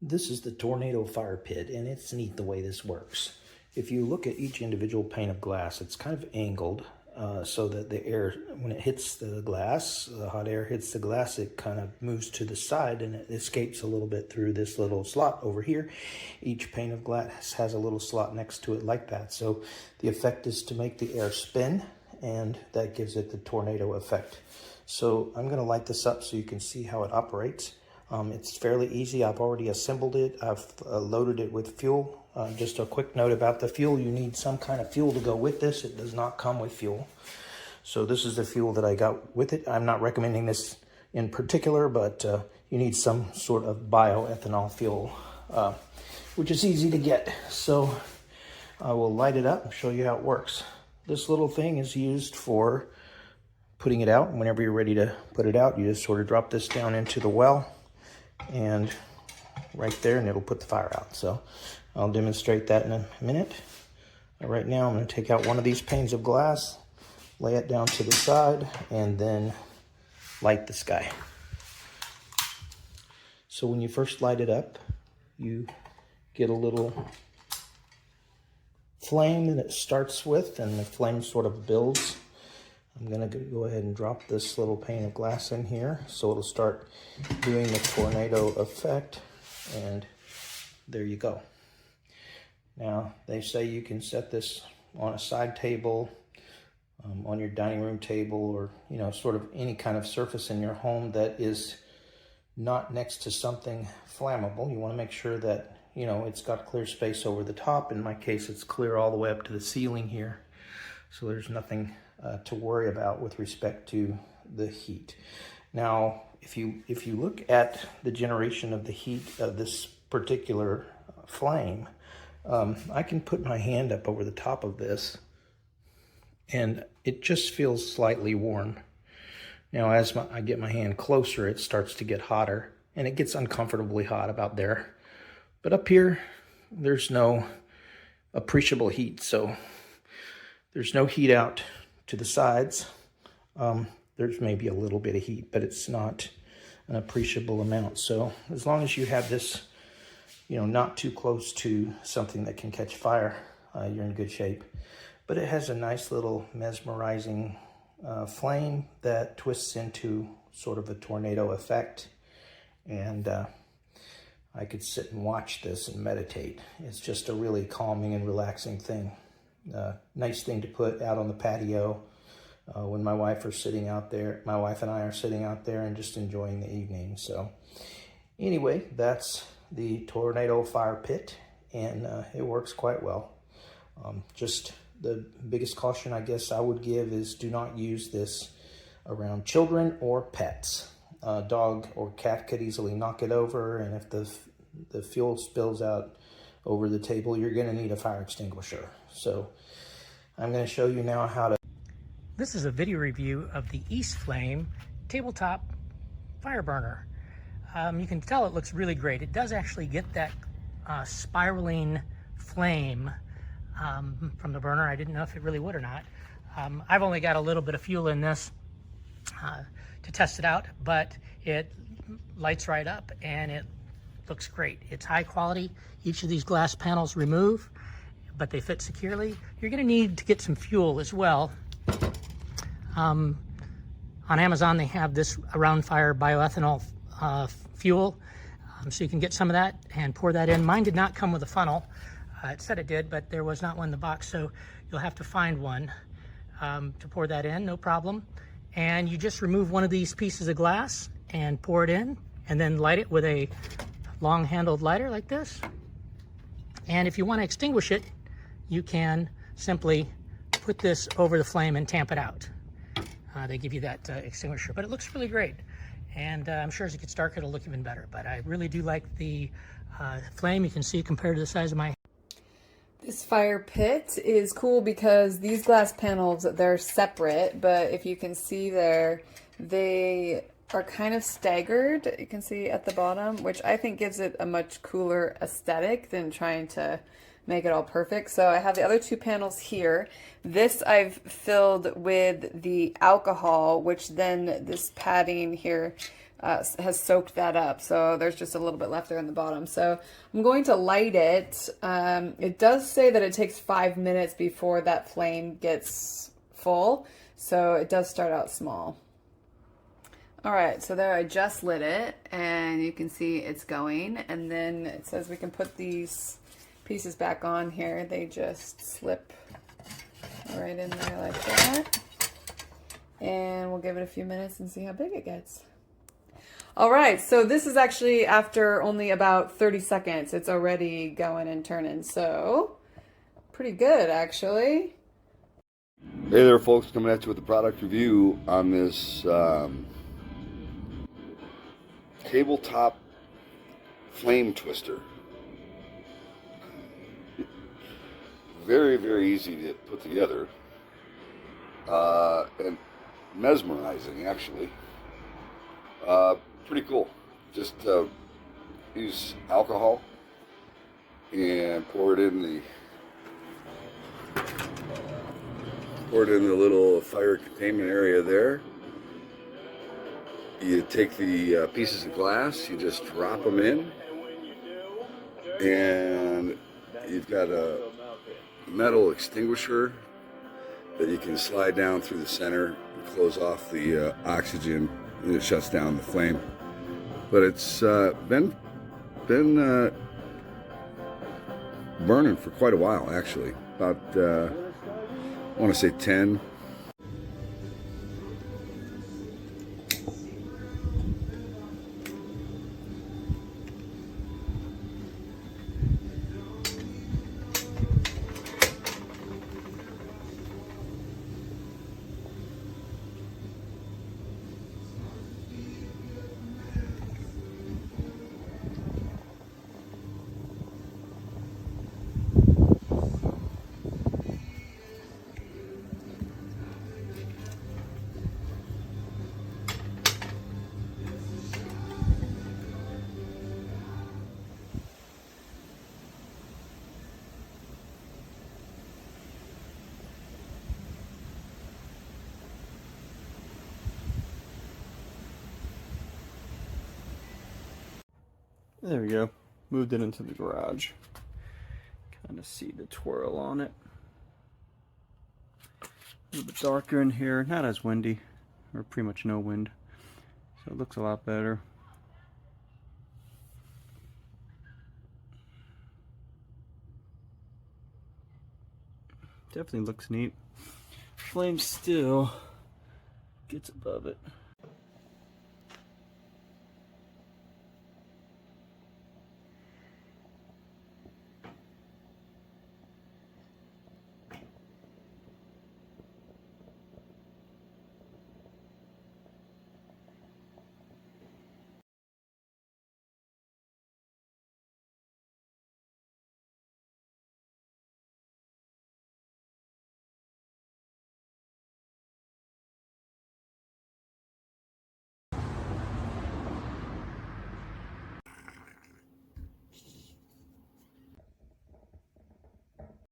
This is the Tornado Fire Pit, and it's neat the way this works. If you look at each individual pane of glass, it's kind of angled so that the air, when it hits the glass, the hot air hits the glass, it kind of moves to the side and it escapes a little bit through this little slot over here. Each pane of glass has a little slot next to it like that. So the effect is to make the air spin, and that gives it the tornado effect. So I'm going to light this up so you can see how it operates. It's fairly easy. I've already assembled it. I've loaded it with fuel. Just a quick note about the fuel. You need some kind of fuel to go with this. It does not come with fuel. So this is the fuel that I got with it. I'm not recommending this in particular, but you need some sort of bioethanol fuel, which is easy to get. So I will light it up and show you how it works. This little thing is used for putting it out. Whenever you're ready to put it out, you just sort of drop this down into the well and right there, and it'll put the fire out. So I'll demonstrate that in a minute. Right now I'm going to take out one of these panes of glass, lay it down to the side, and then light this guy. So when you first light it up, you get a little flame that it starts with, and the flame sort of builds. I'm going to go ahead and drop this little pane of glass in here so it'll start doing the tornado effect, and there you go. Now, they say you can set this on a side table, on your dining room table, or, you know, sort of any kind of surface in your home that is not next to something flammable. You want to make sure that, you know, it's got clear space over the top. In my case, it's clear all the way up to the ceiling here. So there's nothing to worry about with respect to the heat. Now, if you look at the generation of the heat of this particular flame, I can put my hand up over the top of this and it just feels slightly warm. Now, as I get my hand closer, it starts to get hotter, and it gets uncomfortably hot about there. But up here, there's no appreciable heat, so there's no heat out to the sides. There's maybe a little bit of heat, but it's not an appreciable amount. So as long as you have this, you know, not too close to something that can catch fire, you're in good shape. But it has a nice little mesmerizing flame that twists into sort of a tornado effect. And I could sit and watch this and meditate. It's just a really calming and relaxing thing. Nice thing to put out on the patio when my wife and I are sitting out there and just enjoying the evening. So anyway, that's the Tornado Fire Pit, and it works quite well. Just the biggest caution I guess I would give is do not use this around children or pets. A dog or cat could easily knock it over, and if the fuel spills out over the table, you're going to need a fire extinguisher. So I'm going to show you now how to. This is a video review of the East Flame tabletop fire burner. You can tell it looks really great. It does actually get that spiraling flame from the burner. I didn't know if it really would or not. I've only got a little bit of fuel in this to test it out, but it lights right up and it looks great. It's high quality. Each of these glass panels remove, but they fit securely. You're going to need to get some fuel as well. On Amazon, they have this around fire bioethanol fuel, so you can get some of that and pour that in. Mine did not come with a funnel. It said it did, but there was not one in the box, so you'll have to find one to pour that in, no problem. And you just remove one of these pieces of glass and pour it in, and then light it with a long-handled lighter like this. And if you want to extinguish it, you can simply put this over the flame and tamp it out. They give you that extinguisher, but it looks really great. And I'm sure as it gets darker, it'll look even better. But I really do like the flame. You can see it compared to the size of my. This fire pit is cool because these glass panels, they're separate, but if you can see there, they are kind of staggered. You can see at the bottom, which I think gives it a much cooler aesthetic than trying to make it all perfect. So I have the other two panels here. This I've filled with the alcohol, which then this padding here has soaked that up. So there's just a little bit left there in the bottom. So I'm going to light it. It does say that it takes 5 minutes before that flame gets full. So it does start out small. All right, so there I just lit it and you can see it's going. And then it says we can put these pieces back on here. They just slip right in there like that. And we'll give it a few minutes and see how big it gets. All right, so this is actually after only about 30 seconds. It's already going and turning, so pretty good actually. Hey there folks, coming at you with a product review on this tabletop flame twister. Very, very easy to put together and mesmerizing actually. Pretty cool. Just use alcohol and pour it in the little fire containment area there. You take the pieces of glass, you just drop them in, and you've got a metal extinguisher that you can slide down through the center and close off the oxygen, and it shuts down the flame. But it's been burning for quite a while actually, about I want to say 10. There we go. Moved it into the garage. Kind of see the twirl on it. A little bit darker in here. Not as windy, or pretty much no wind. So it looks a lot better. Definitely looks neat. Flame still gets above it.